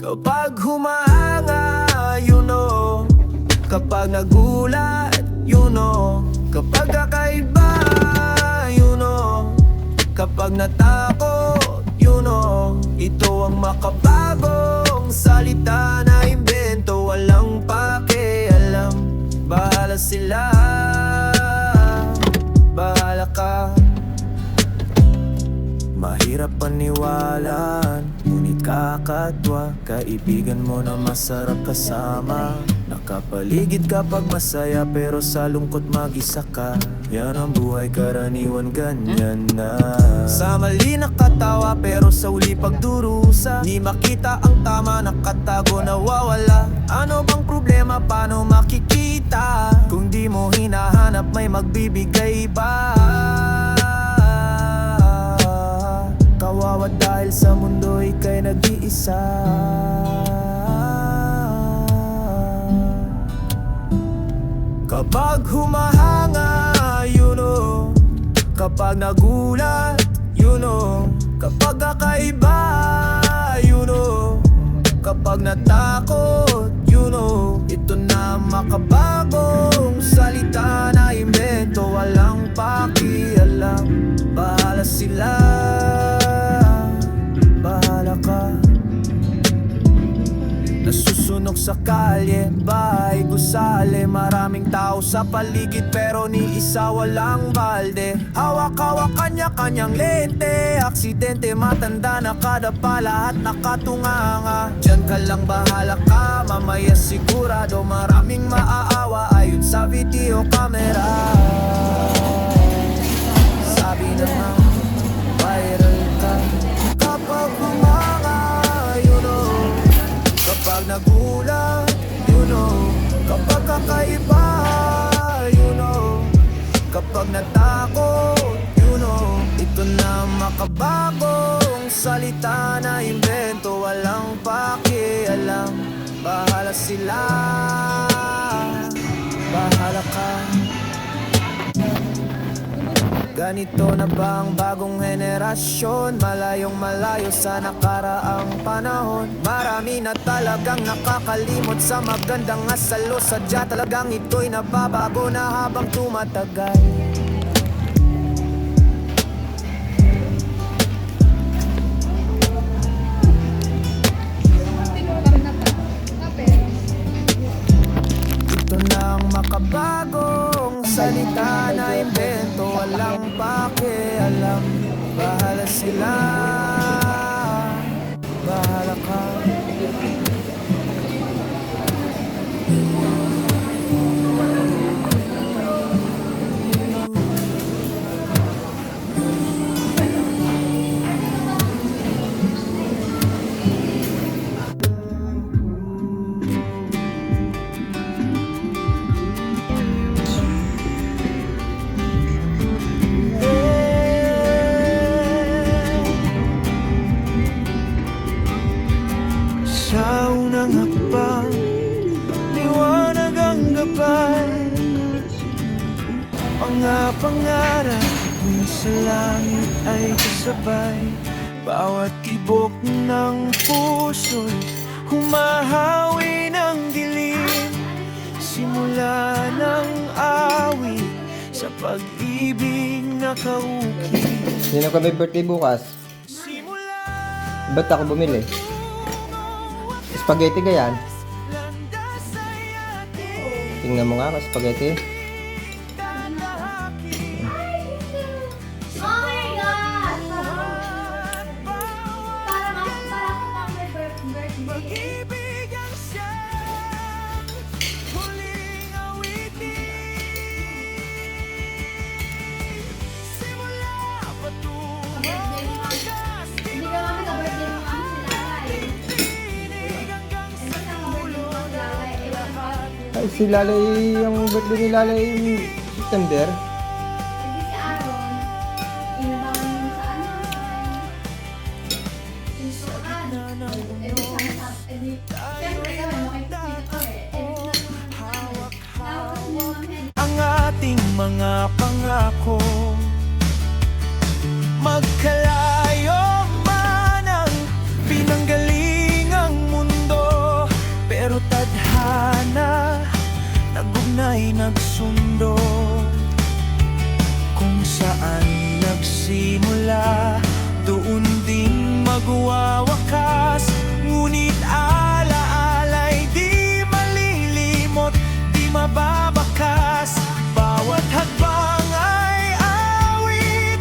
Kapag humahanga, you know. Kapag nagulat, you know. Kapag kakaiba, you know. Kapag natakot, you know. Ito ang makabagong salita na imbento. Walang pakialam, bahala sila, bahala ka. Mahirap paniwalaan, ngunit kakatwa. Kaibigan mo na masarap kasama. Nakapaligid kapag masaya, pero sa lungkot mag-isa ka. Yan ang buhay, karaniwan ganyan na. Sa mali nakatawa, pero sa uli pagdurusa. Di makita ang tama, nakatago, nawawala. Ano bang problema, paano makikita? Kung di mo hinahanap, may magbibigay ba? Kawawa dahil sa mundo ika'y nag-iisa. Kapag humahanga, you know. Kapag nagulat, you know. Kapag kakaiba, you know. Kapag natakot, you know. Ito na makabagong salita na imbento. Walang pakialam, bahala sila, bahala ka. Nasusunog sa kalye, bahay gusali. Maraming tao sa paligid pero ni isa walang balde. Hawak-hawak kanya-kanyang lente. Aksidente, matanda, nakadapa, lahat nakatunganga. Diyan ka lang, bahala ka, mamaya sigurado maraming maaawa ayon sa video camera. Sabi naman, viral ka kapag humanga, you know. Kapag nagulat, you know. Kapag kakaiba, you know. Kapag natakot, you know. Ito na makabagong salita na imbento. Walang pakialam, bahala sila, bahala ka. Ganito na ba ang bagong henerasyon? Malayong malayo sa nakaraang panahon. Marami na talagang nakakalimot sa magandang asalo. Sadya talagang ito'y nababago na habang tumatagal. Ito na ang makabagong salita na imbento. Walang pakialam, bahala sila, bahala ka. Sa unang hakbang, liwanag ang gabay. Mga pangarap mula sa langit ay kasabay. Bawat tibok ng puso'y humahawi ng dilim. Simula ng awit sa pag-ibig na kaukit. Sino ka may birthday bukas? Ba't ako bumili? Spaghetti ka yan? Tingnan mo nga ka, spaghetti. Oh my God! Para ako may birthday. Hindi ka mami ka birthday mo kami sila eh. Ay, si Lalay, ang birthday ni Lalay September. Hindi si Aaron. Inabangan mo sa ano? Insuran. Siyempre kami, makikita kami. Ang ating mga pangako, magkalayo man ang pinanggalingang mundo. nag-ugnay, nagsundo. Kung saan nagsimula, doon din magwawakas. Ngunit alaala'y di malilimot, di mababakas. Bawat hakbang ay awit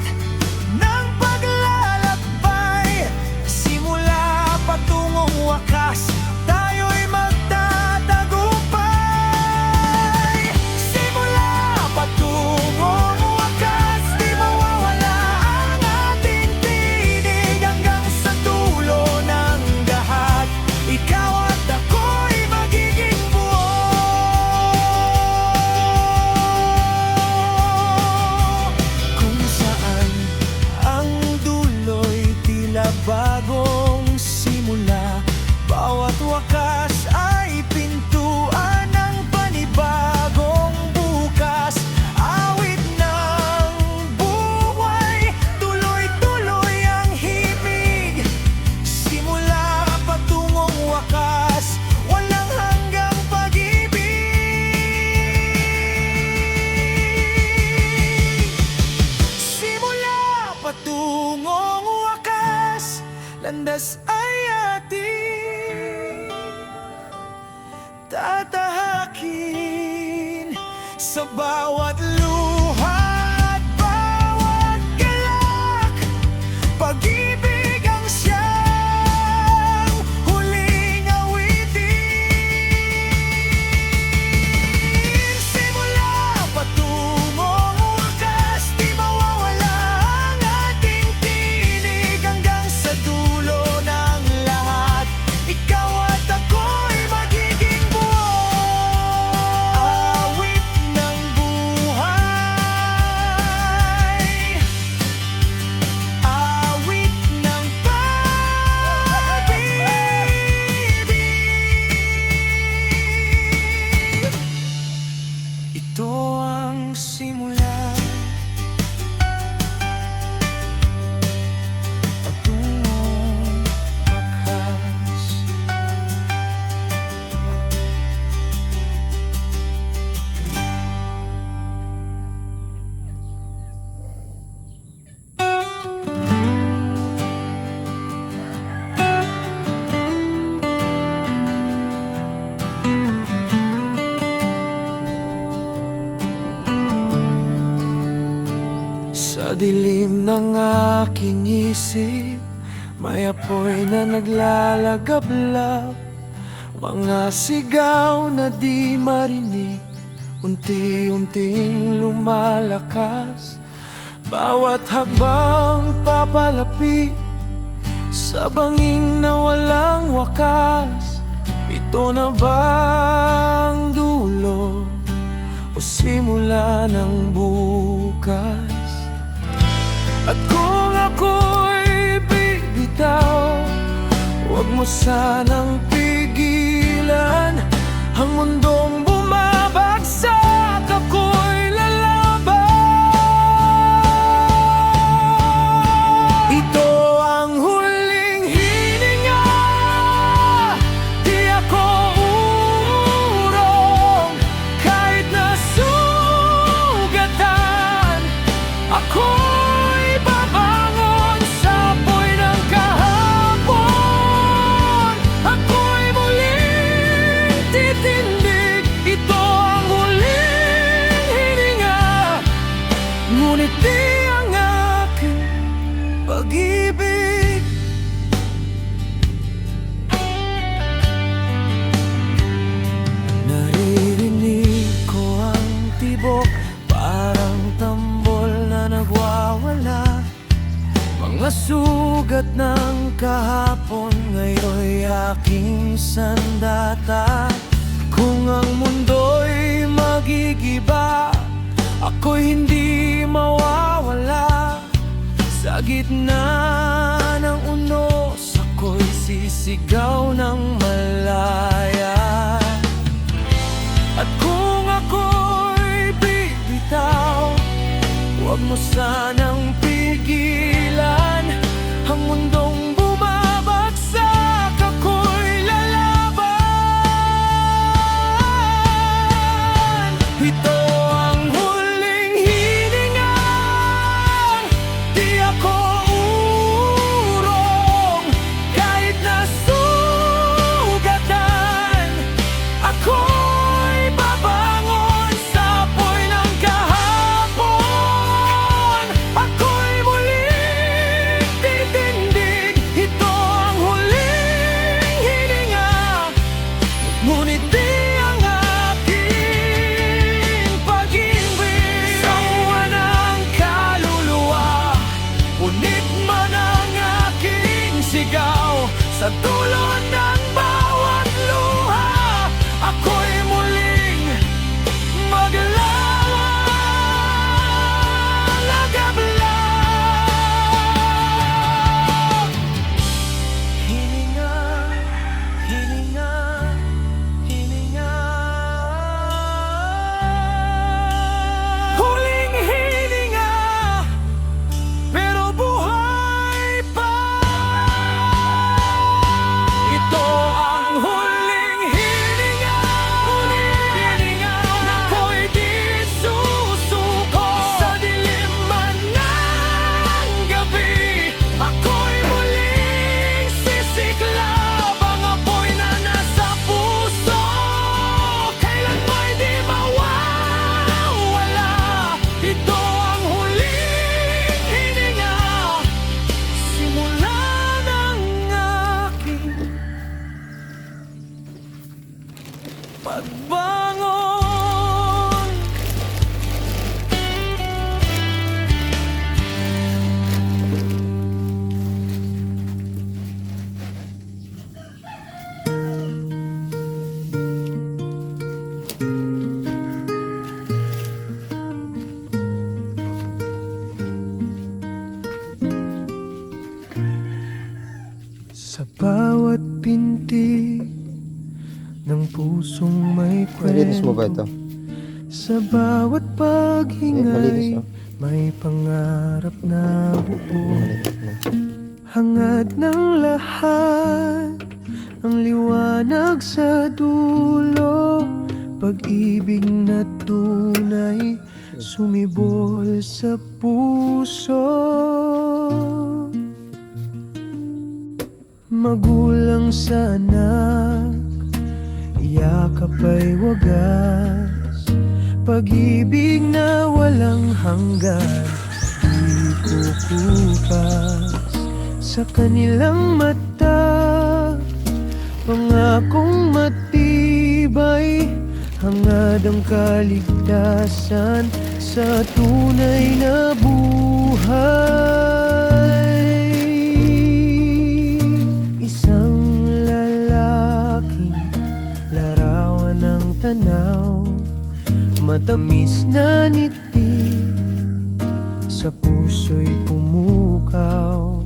ng paglalakbay. Simula patungong wakas, tayo'y magtatagumpay. Simula patungong wakas, di mawawala ang ating tinig. Hanggang sa dulo ng lahat, ikaw at ako'y magiging buo. Kung saan ang dulo'y tila bagong simula, bawat wakas ay pintuan ng panibagong bukas. Awit ng buhay, tuloy-tuloy ang himig. Simula patungong wakas, walang hanggang pag-ibig. Simula patungong wakas, landas ay ating tatahakin. Sa bawat luha at bawat galak, pag-ibig ang siyang huling awitin. Simula patungong wakas, di mawawala ang ating tinig. Hanggang sa dulo ng lahat, ikaw at ako'y magiging buo. Awit ng buhay, awit ng pag-ibig. Ito ang simula patungong wakas. Sa dilim ng aking isip, may apoy na naglalagablab. Mga sigaw na di marinig, unti-unting lumalakas. Bawat hakbang papalapit sa bangin na walang wakas. Ito na bang dulo o simula ng bukas? At kung ako'y bibitaw, huwag mo sanang pigilan. Ang mundong bumabagsak, ako'y lalaban. Ito ang huling hininga, di ako uurong. Kahit nasugatan, ako'y babangon sa apoy ng kahapon. Ako'y muling titindig. Ito ang huling hininga, ngunit di ang aking pag-ibig. Naririnig ko ang tibok, parang tambol na nagwawala. Mga sugat ng kahapon, ngayon'y aking sandata. Kung ang mundo'y magigiba, ako'y hindi mawawala. Sa gitna ng unos, ako'y sisigaw ng malaya. At kung ako'y bibitaw, huwag mo sanang pigilan. Ang mundong bumabagsak, ako'y lalaban. ng bawat luha, ako'y muling maglalagablang. Hininga, hininga, hininga. Huling hininga, pero buhay pa. Ito ang huling hininga, huling hininga, na ako'y di susuko. Sa dilim man ng gabi, ako'y muling sisiklab. Ang apoy na nasa puso, kailan mo'y di mawawala. Ito ang huling hininga, simula ng aking pagbangon. Sa bawat pintig ng pusong may Malinis mo ba ito? Sa bawat Malinis, paghingay, oh. may pangarap na buo. Malinis mo. Hangad ng lahat, ang liwanag sa dulo. Pag-ibig na tunay, sumibol sa puso. Magulang sa anak, yakap ay wagas. Pag-ibig na walang hanggan, di kukupas. Sa kanilang mata, pangakong matibay. Hangad ang kaligtasan sa tunay na buhay. Isang lalaking larawan ng tanaw, matamis na ngiti, sa puso'y pumukaw.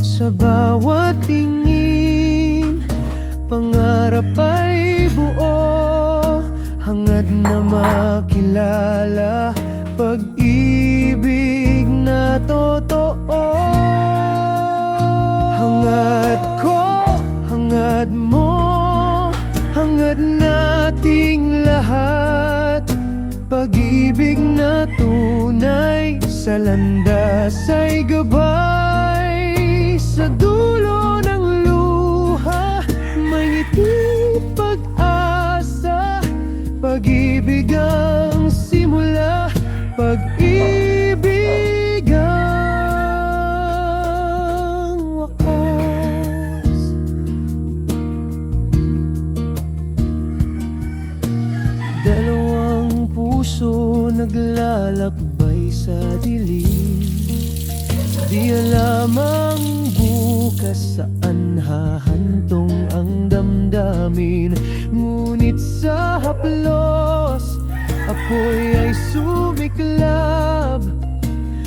Sa bawat tingin, pangarap ay buo. Hangad na makilala, pag-ibig na totoo. Hangad ko, hangad mo, hangad nating lahat. Pag-ibig na tunay, sa landas ay gabay. Sa dulo ng luha, may ngiti pag-asa. Pag-ibig ang simula, pag-ibig ang wakas. Dalawang puso naglalakbay sa dilim. Di alam ang bukas, saan hahantong ang damdamin. Ngunit sa haplos, apoy ay sumiklab.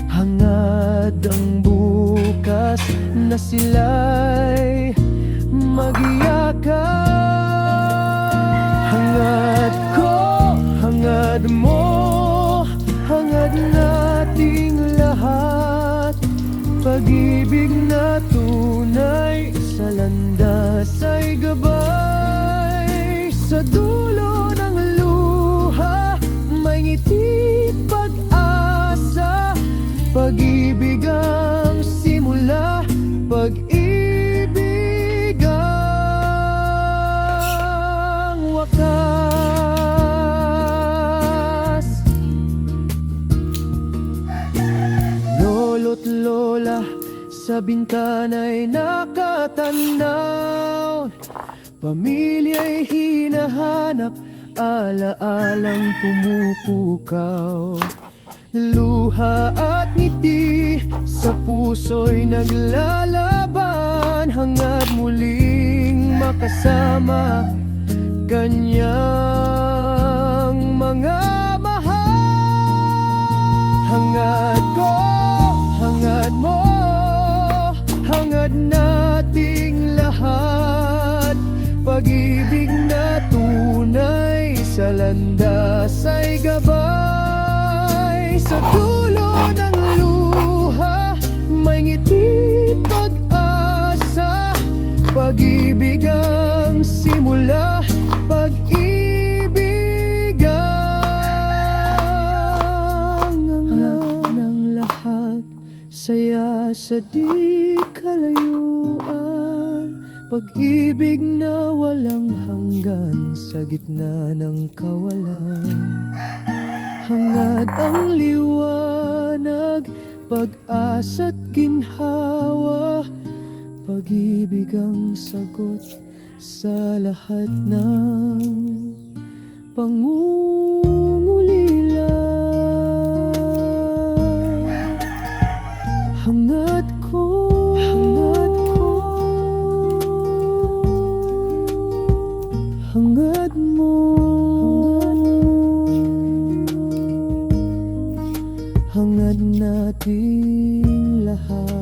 Hangad ang bukas na sila'y magyakap. Hangad ko, hangad mo, hangad nating lahat. Pag-ibig na tunay, sa landas ay gabay. Sa dulo ng luha, may ngiti pag-asa. Pag-ibig ang simula, pag-ibig ang wakas. Lolo't lola, sa bintana'y nakatanaw. Pamilya'y hinahanap, ala-alang pumupukaw. Luha at ngiti, sa puso'y naglalaban. Hangad muling kasama kanyang mga mahal. Hangad ko, hangad mo, hangad nating lahat. Pag-ibig na tunay sa landas ay gabay. Sa dulo ng luha may ngiti, pag-asa. Pag-ibig ang simula, pag-ibig ang hangad ng lahat. Saya sa di kalayuan, pag-ibig na walang hanggan sa gitna ng kawalan. Hangad ang liwanag, pag-asa't ginhawa. Pag-ibig ang sagot sa lahat ng pangungulila. Hangad ko, hangad ko, hangad mo, hangad nating lahat.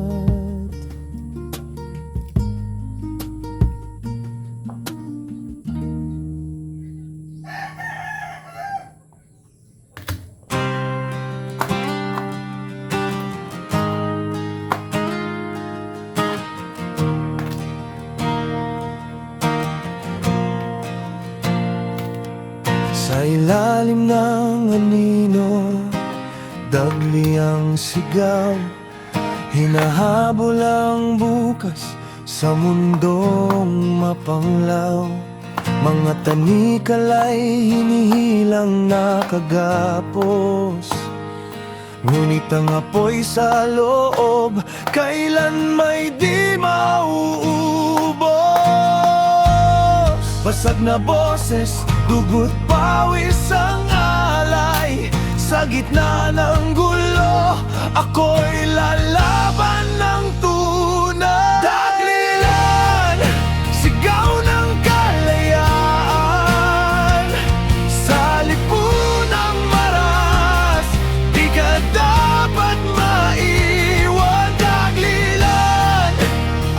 Sa ilalim ng anino, dagli ang sigaw. Hinahabol ang bukas sa mundong mapanglaw. Mga tanikala'y hinihilang nakagapos, ngunit ang apoy sa loob kailan may di mauubos. Basag na boses, dugo't pawis ang alay. Sa gitna ng gulo, ako'y lalaban ng tunay. Daglilan, sigaw ng kalayaan. Sa lipunang maras, di ka dapat maiwan. Daglilan,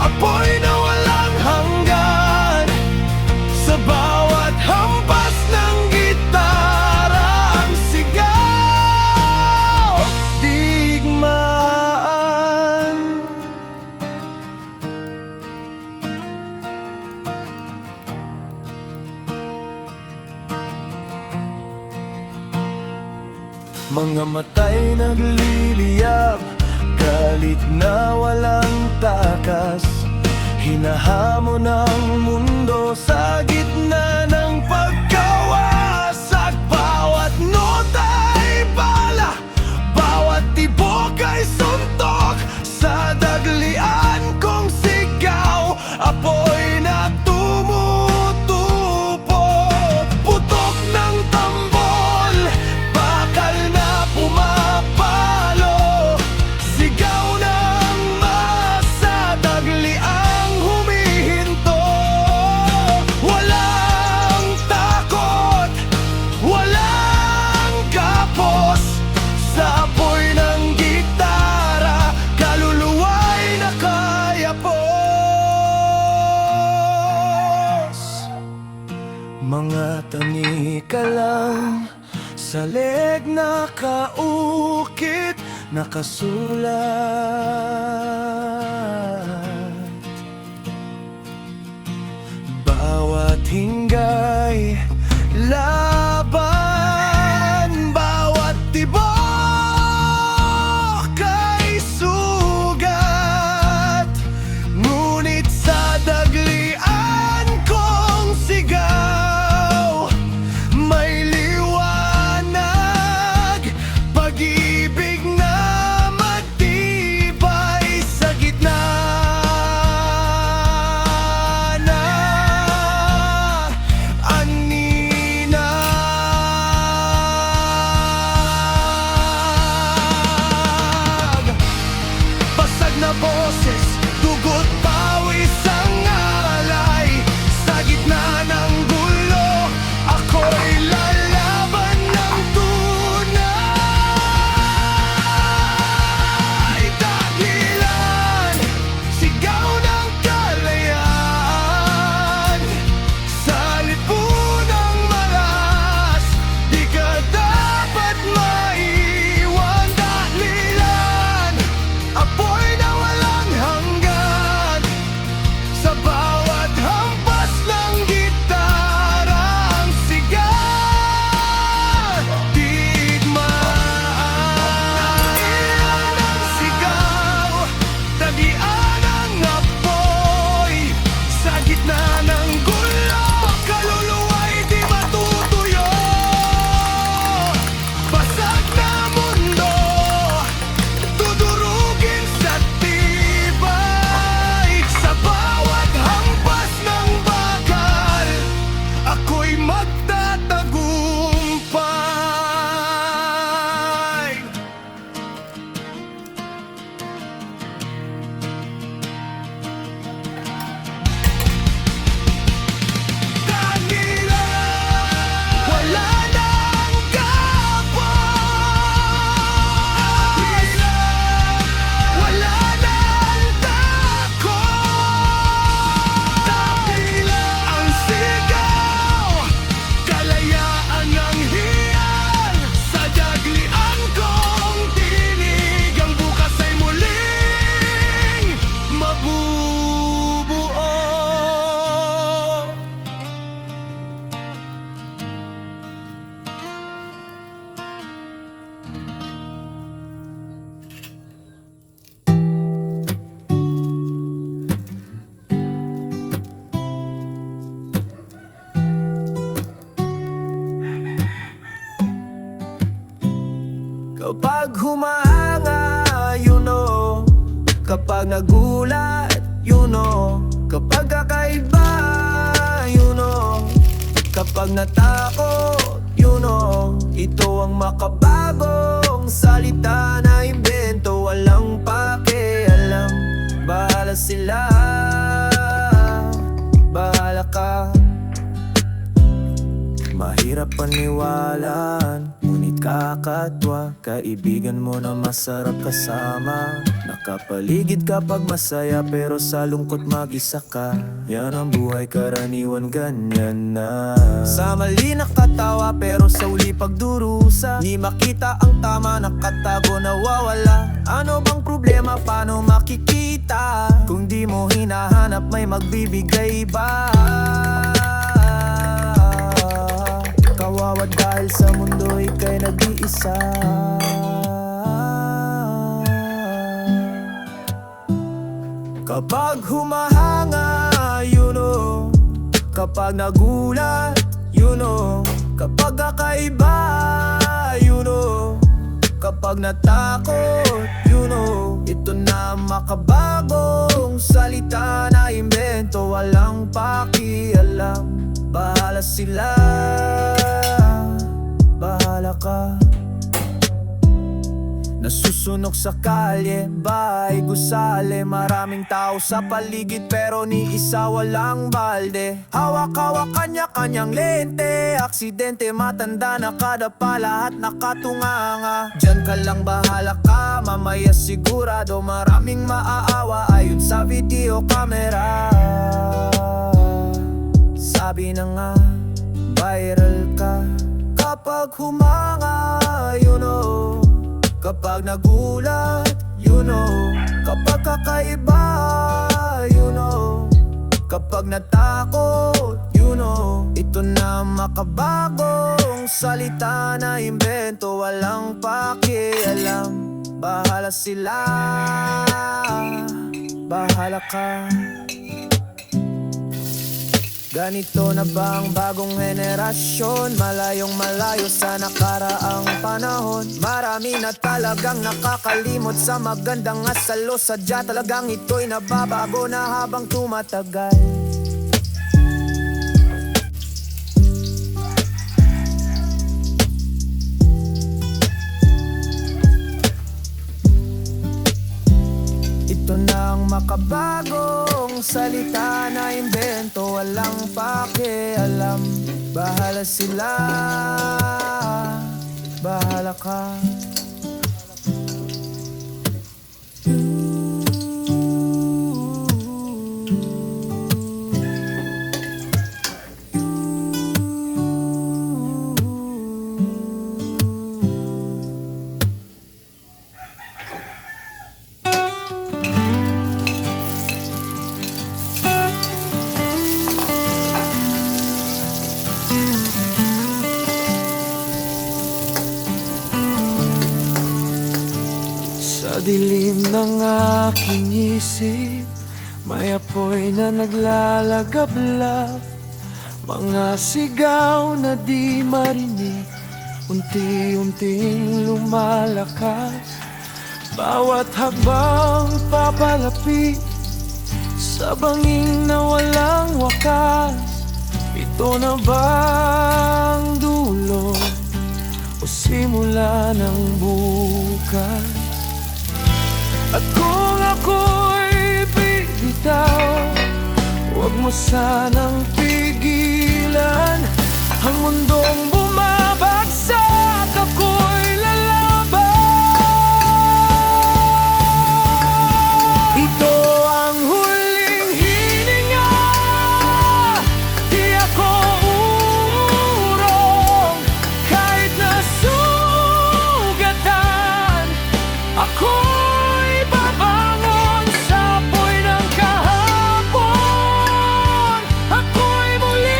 apoy na walang hanggan. Sa bawat hampas ng gitara, ang sigaw, digmaan. Mga matay nagliliyab, galit na walang takas. Hinahamon ang mundo sa gitna ng pagkawasak. Bawat nota ay bala, bawat tibok ay suntok. Sa daglian kong sigaw, apoy na tumutupok. Putok ng tambol, bakal na pumapalo. Sigaw ng masa, dagliang humihinto. Walang takot, walang kapos. Sa apoy ng gitara, kaluluwa'y nakayapos. Mga tanika lang sa leg nakaukit, nakasulat. Bawat hinggay laban, bawat tibok ay sugat. Ngunit sa daglian kong sigaw, may liwanag. Pag-ibig na matibay sa gitna na humahanga, kapag nagulat, kapag kakaiba, kapag natakot, ito ang makabagong salita na imbento. Walang pakialam, bahala sila, bahala ka. Mahirap paniwalaan, ngunit kakatwa. Kaibigan mo na masarap kasama. Nakapaligid kapag masaya, pero sa lungkot mag-isa ka. Yan ang buhay, karaniwan ganyan na. Sa mali nakatawa, pero sa uli pagdurusa. Di makita ang tama, nakatago, nawawala. Ano bang problema, paano makikita? Kung di mo hinahanap, may magbibigay ba? Kawawa dahil sa mundo ika'y nag-iisa. Kapag humahanga, kapag nagulat, kapag kakaiba, kapag natakot, ito na makabagong salita na imbento. Walang pakialam, bahala sila, bahala ka. Nasusunog sa kalye, bahay, gusali. Maraming tao sa paligid, pero ni isa walang balde. Hawak-hawak kanya-kanyang lente. Aksidente, matanda, nakadapa, lahat nakatunganga. Diyan ka lang, bahala ka, mamaya sigurado maraming maaawa. Ayon sa video camera, sabi na nga, viral ka. Kapag humanga, kapag nagulat, kapag kakaiba, kapag natakot, ito na makabagong salita na imbento. Walang pakialam, bahala sila, bahala ka. Ganito na ba ang bagong henerasyon? Malayong malayo sa nakaraang panahon. Marami na talagang nakakalimot sa magandang asalo. Sadya talagang ito'y nababago na habang tumatagal. Ito na ang makabagong salita na imbento. Walang pakialam, bahala sila, bahala ka. Sa dilim ng aking isip, may apoy na naglalagablab. Mga sigaw na di marinig, unti-unting lumalakas. Bawat habang papalapit sa bangin na walang wakas. Ito na bang dulo o simula ng bukas? At kung ako'y bibitaw, huwag mo sanang pigilan. Ang mundong bumabagsak, ako'y lalaban. Ito ang huling hininga, di ako uurong. Kahit nasugatan, ako'y babangon sa apoy ng kahapon. Ako'y muli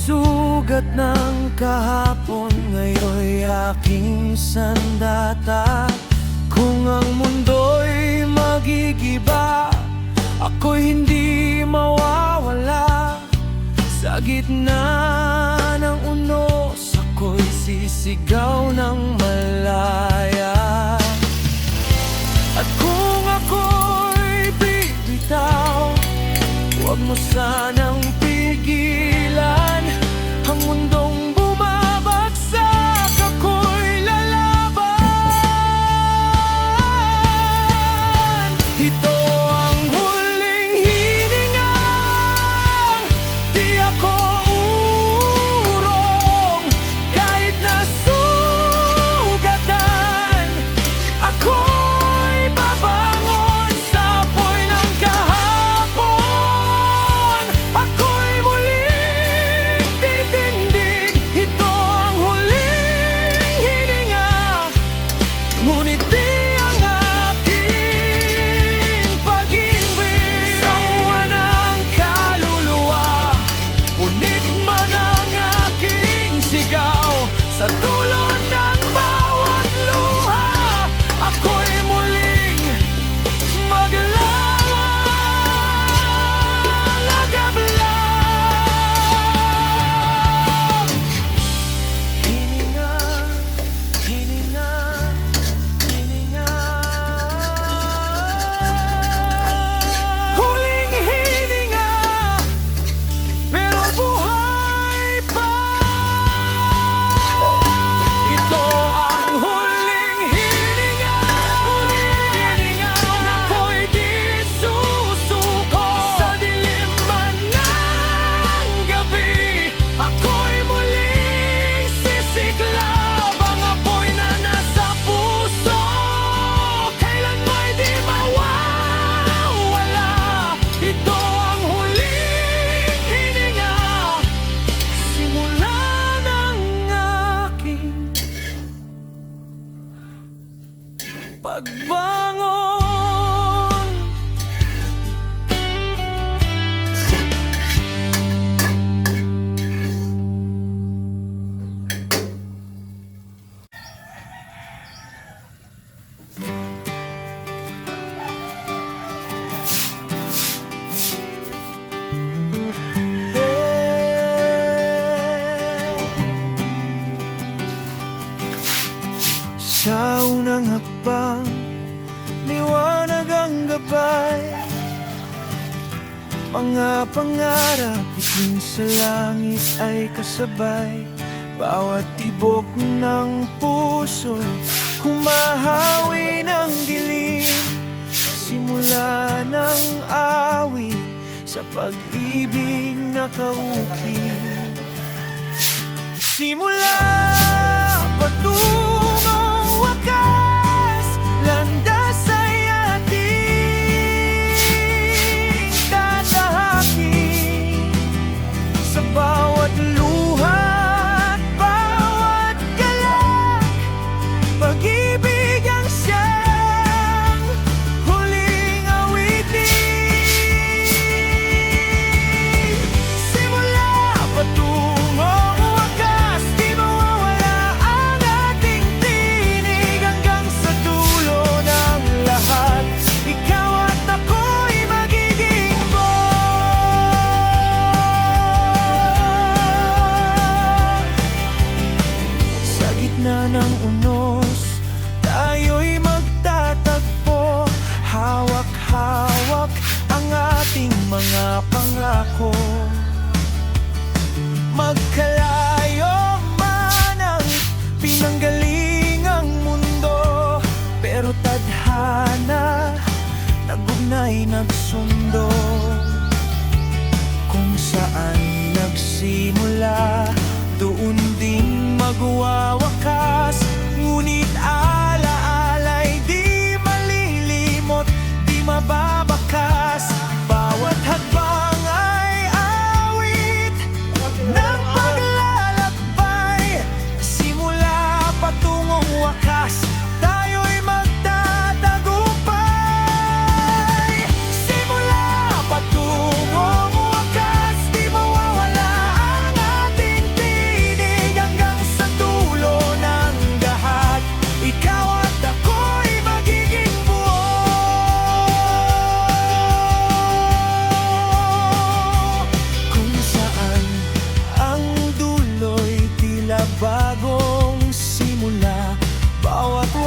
sugat ng kahapon, ngayon'y aking sandata. Kung ang mundo'y magigiba, ako'y hindi mawawala. Sa gitna ng unos, ako'y sisigaw ng malaya. At kung ako'y bibitaw, huwag mo sanang pigilan. Ang mundong bumabagsak, ako'y lalaban. Ito ang huling hininga, di ako urong. Kahit nasugatan, ako'y babangon sa apoy ng kahapon. Ako'y muling titindig. Ito ang huling hininga, ngunit di ang aking pag-ibig. Sawa ng kaluluwa, ngunit man ang aking sigaw. Sa dulo ng bawat luha, ako'y muling maglalagablang. Hininga, hininga, hininga. Huling hininga, pero buhay pa. Ito ang huling hininga, huling hininga. Ako'y di susuko sa dilim man ng gabi. Ako'y muling sisiklab. Ang apoy na nasa puso, kailanma'y di mawawala. Ito ang huling hininga, simula ng aking pagbangon. Sa unang hakbang, liwanag ang gabay. Mga pangarap itin sa langit ay kasabay. Bawat tibok ng puso, humahawi ng dilim. Simula ng awit sa pag-ibig na kaukit. Simula patungong wakas, landas ay ating tatahakin. Sa bawat luha at bawat galak, pag-ibig ang siyang huling awitin. Simula patungong wakas, di mawawala ang ating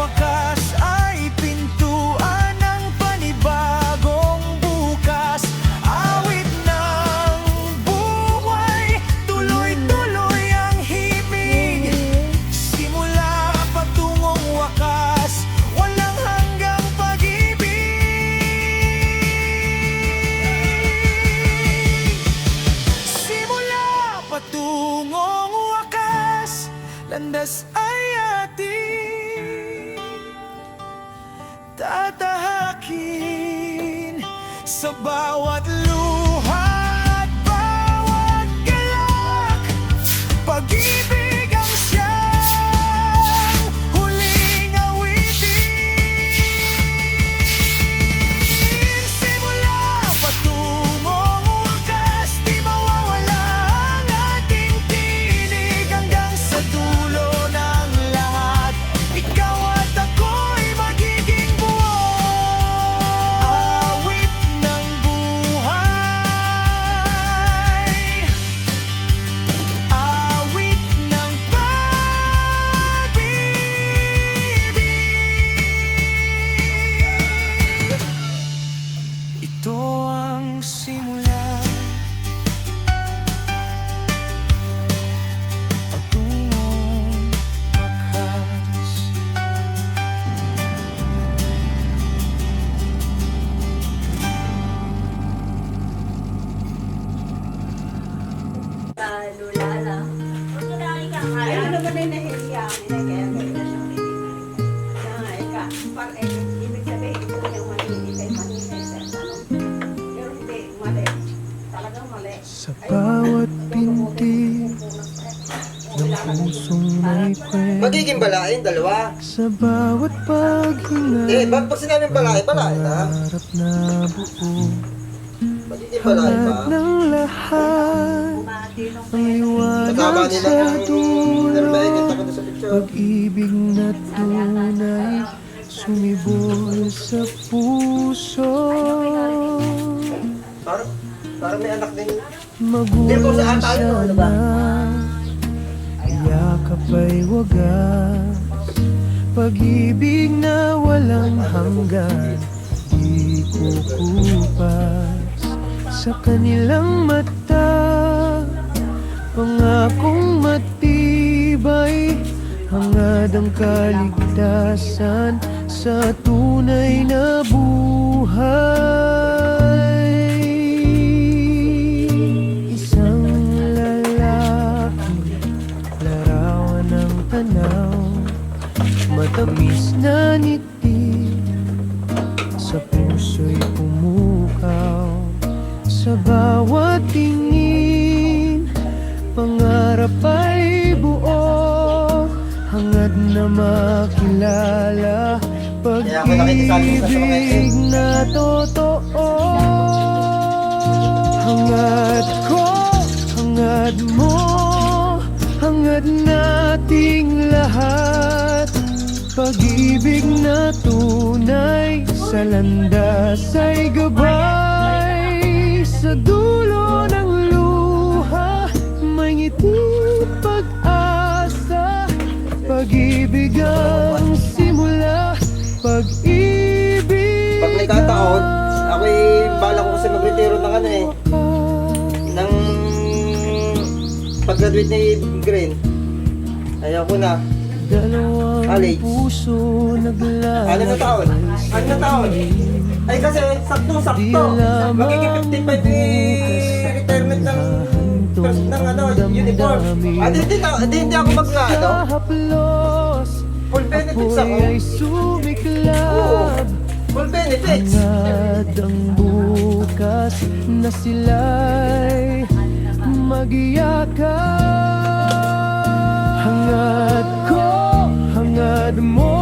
wakas ay pintuan ng panibagong bukas. Awit ng buhay, tuloy-tuloy ang himig. Simula patungong wakas, walang hanggang pag-ibig. Simula patungong wakas, landas ay ating tatahakin. Sa bawat luha at bawat galak, pag-ibig ang siyang huling awitin. Simula patungong wakas, di mawawala ang ating tinig. Hanggang sa dulo ng lahat, ikaw at ako'y magiging buo. Awit ng buhay, awit ng pag-ibig. Ito ang simula patungong wakas. Lala. Ay, ano ba na nahihiya? Kaya ganyan na siyang pinipili. Kaya nga, ibig sabihin, ito yung mali, kay mali, pero hindi, mali. Talagang mali. Sa bawat pinti ng pusong may kwento, Magiging balain, dalawa. sa bawat paghinga, Pag sinabing balain, balain ha. harap na buo. Magiging balain ba? Hangad ng lahat, ang liwanag Kasama nila sa yung dulo. nakikita ko doon sa picture. Pag-ibig na tunay, sumibol sa puso. Parang may anak din. Magulang Di po saan tayo, ano ba? sana, yakap ay wagas. Pag-ibig na walang hanggan, di kukupas. Sa kanilang mata, pangakong matibay, hangad ang kaligtasan sa tunay na buhay. Isang lalaki, larawan ng tanaw, matamis na ngiti, sa puso'y pumukaw. Sa bawat tingin, pangarap ay buo, hangad na makilala, Kaya ako nakikisabi sa mga pag-ibig na totoo. Hangad ko, hangad mo, hangad nating lahat, pag-ibig na tunay, sa landas ay gabay. Sa dulo ng luha, may ngiti pag-asa, pag-ibig ang simula, pag-ibig. Pag nagkataon, ako'y bala ko kasi mag-retiro ng ano eh. Ng pag-graduate ni Green. Ayaw ko na. Dalawang College. puso naglalakbay. Ano na taon? Ano na taon? Ay kasi saktong-sakto. Magiging 55 retirement ng ano, uniform. Hindi ako mag-ano. Haplos, Full benefits ako. ako'y ay Oo. sumiklab. Full benefits. Hangad ang bukas na sila'y mag-iyakap. Hangad ko, hangad mo,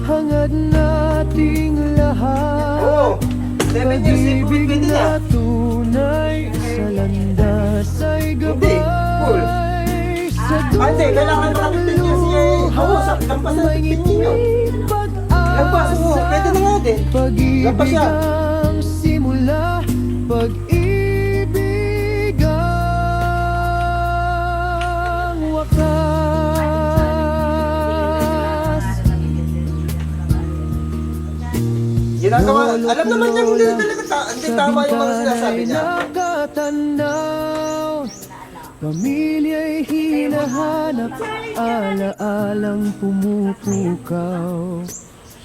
hangad nating lahat. Oo. 7 years ni full Pag-ibig pwede na. na tunay, sa landas ay Hindi, full. gabay. Sa Hindi, kailangan dulo makapit ng niya siya eh. luha, Hawasak, lampas na may 15 ninyo. ngiting Lampas mo, pag-asa. pwede na natin. Lampas Pag-ibig siya. ang simula, pag-ibig ang wakas. Ginagawa, alam naman niya hindi talaga hindi tama yung mga sinasabi niya. Nakatanaw, pamilya'y hinahanap, alaalang pumupukaw.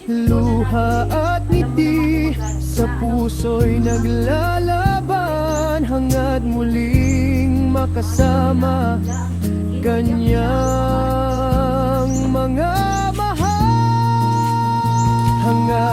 Luha at ngiti sa puso'y naglalaban, hangad muling makasama kanyang mga mahal. Hangad